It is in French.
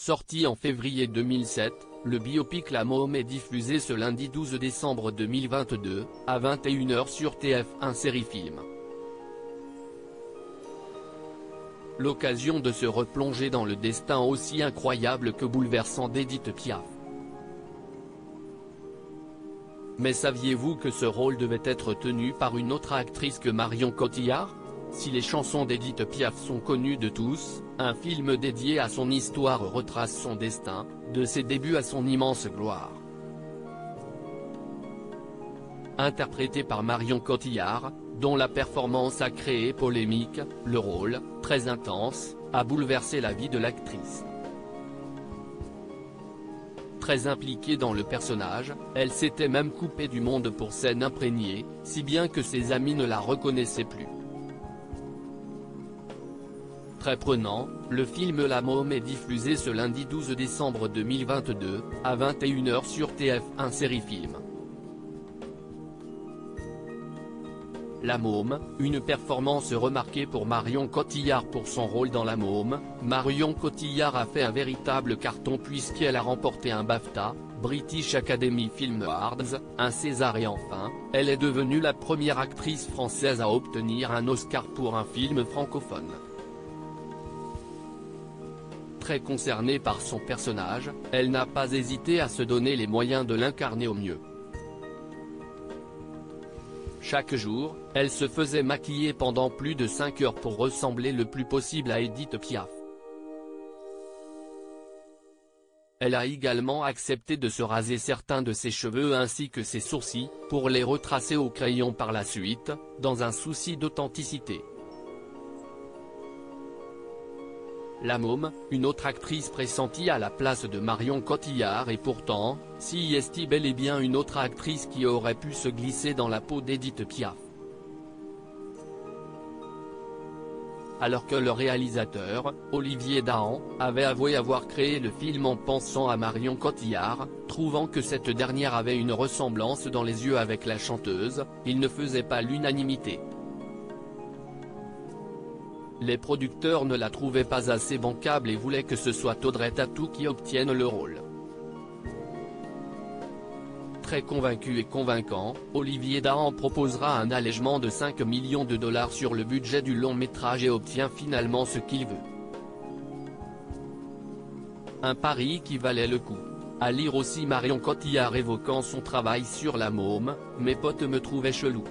Sorti en février 2007, le biopic La Môme est diffusé ce lundi 12 décembre 2022, à 21 h sur TF1 Série Film. L'occasion de se replonger dans le destin aussi incroyable que bouleversant d'Édith Piaf. Mais saviez-vous que ce rôle devait être tenu par une autre actrice que Marion Cotillard? Si les chansons d'Édith Piaf sont connues de tous, un film dédié à son histoire retrace son destin, de ses débuts à son immense gloire. Interprété par Marion Cotillard, dont la performance a créé polémique, le rôle, très intense, a bouleversé la vie de l'actrice. Très impliquée dans le personnage, elle s'était même coupée du monde pour s'en imprégner, si bien que ses amis ne la reconnaissaient plus. Très prenant, le film La Môme est diffusé ce lundi 12 décembre 2022, à 21 h sur TF1 Série Film. La Môme, une performance remarquée pour Marion Cotillard pour son rôle dans La Môme. Marion Cotillard a fait un véritable carton puisqu'elle a remporté un BAFTA, British Academy Film Awards, un César et enfin, elle est devenue la première actrice française à obtenir un Oscar pour un film francophone. Très concernée par son personnage, elle n'a pas hésité à se donner les moyens de l'incarner au mieux. Chaque jour, elle se faisait maquiller pendant plus de 5 heures pour ressembler le plus possible à Édith Piaf. Elle a également accepté de se raser certains de ses cheveux ainsi que ses sourcils, pour les retracer au crayon par la suite, dans un souci d'authenticité. La Môme, une autre actrice pressentie à la place de Marion Cotillard et pourtant, si est bel et bien une autre actrice qui aurait pu se glisser dans la peau d'Édith Piaf. Alors que le réalisateur, Olivier Dahan, avait avoué avoir créé le film en pensant à Marion Cotillard, trouvant que cette dernière avait une ressemblance dans les yeux avec la chanteuse, il ne faisait pas l'unanimité. Les producteurs ne la trouvaient pas assez bancable et voulaient que ce soit Audrey Tautou qui obtienne le rôle. Très convaincu et convaincant, Olivier Dahan proposera un allègement de 5 millions de dollars sur le budget du long métrage et obtient finalement ce qu'il veut. Un pari qui valait le coup. À lire aussi Marion Cotillard évoquant son travail sur La Môme, mes potes me trouvaient chelou.